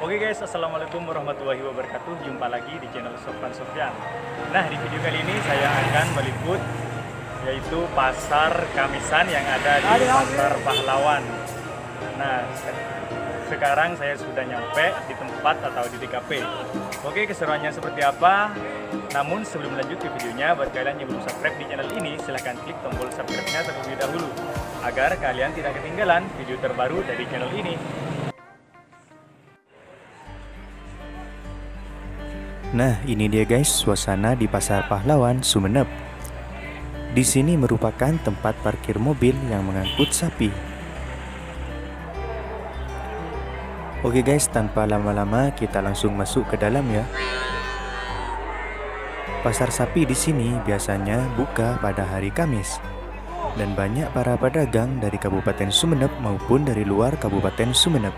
Oke guys, assalamualaikum warahmatullahi wabarakatuh. Jumpa lagi di channel Sofwan Sofyan. Nah, di video kali ini saya akan meliput yaitu pasar Kamisan yang ada di Pasar Pahlawan. Nah, sekarang saya sudah nyampe di tempat atau di TKP. Oke, keseruannya seperti apa? Namun sebelum lanjut ke videonya, buat kalian yang belum subscribe di channel ini, silahkan klik tombol subscribe-nya terlebih dahulu agar kalian tidak ketinggalan video terbaru dari channel ini. Nah, ini dia guys, suasana di Pasar Pahlawan, Sumeneb. Di sini merupakan tempat parkir mobil yang mengangkut sapi. Oke guys, tanpa lama-lama kita langsung masuk ke dalam ya. Pasar sapi di sini biasanya buka pada hari Kamis. Dan banyak para pedagang dari Kabupaten Sumeneb maupun dari luar Kabupaten Sumeneb.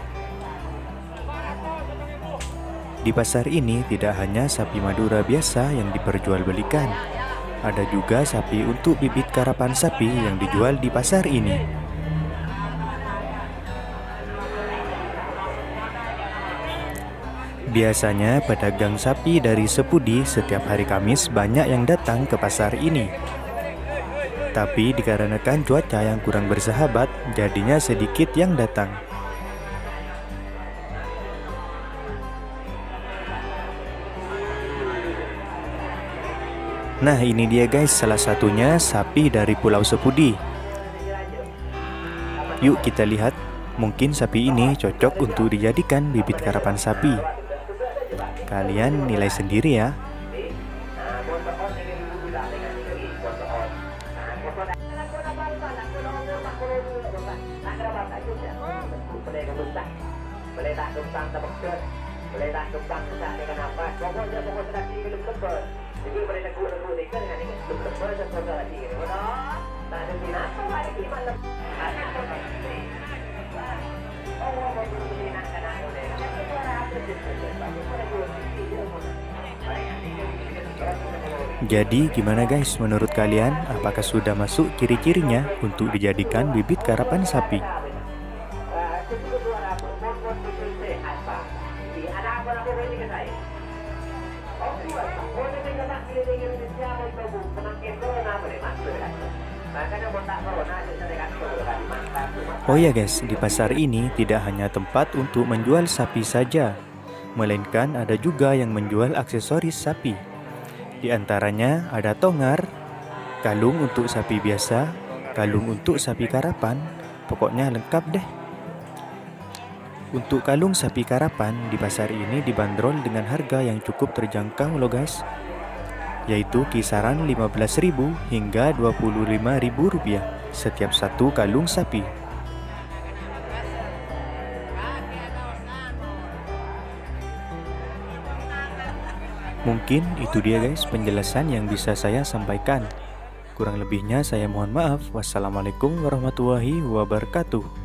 Di pasar ini tidak hanya sapi Madura biasa yang diperjualbelikan, ada juga sapi untuk bibit karapan sapi yang dijual di pasar ini. Biasanya pedagang sapi dari Sepudi setiap hari Kamis banyak yang datang ke pasar ini. Tapi dikarenakan cuaca yang kurang bersahabat, jadinya sedikit yang datang. Nah, ini dia guys, salah satunya sapi dari Pulau Sepudi. Yuk kita lihat, mungkin sapi ini cocok untuk dijadikan bibit karapan sapi. Kalian nilai sendiri ya. Jadi gimana guys, menurut kalian apakah sudah masuk ciri-cirinya untuk dijadikan bibit karapan sapi? Oh ya guys, di pasar ini tidak hanya tempat untuk menjual sapi saja, melainkan ada juga yang menjual aksesoris sapi. Di antaranya ada tongar, kalung untuk sapi biasa, kalung untuk sapi karapan, pokoknya lengkap deh. Untuk kalung sapi karapan di pasar ini dibanderol dengan harga yang cukup terjangkau loh guys, yaitu kisaran 15.000 hingga 25.000 rupiah setiap satu kalung sapi. Mungkin itu dia guys penjelasan yang bisa saya sampaikan. Kurang lebihnya saya mohon maaf. Wassalamualaikum warahmatullahi wabarakatuh.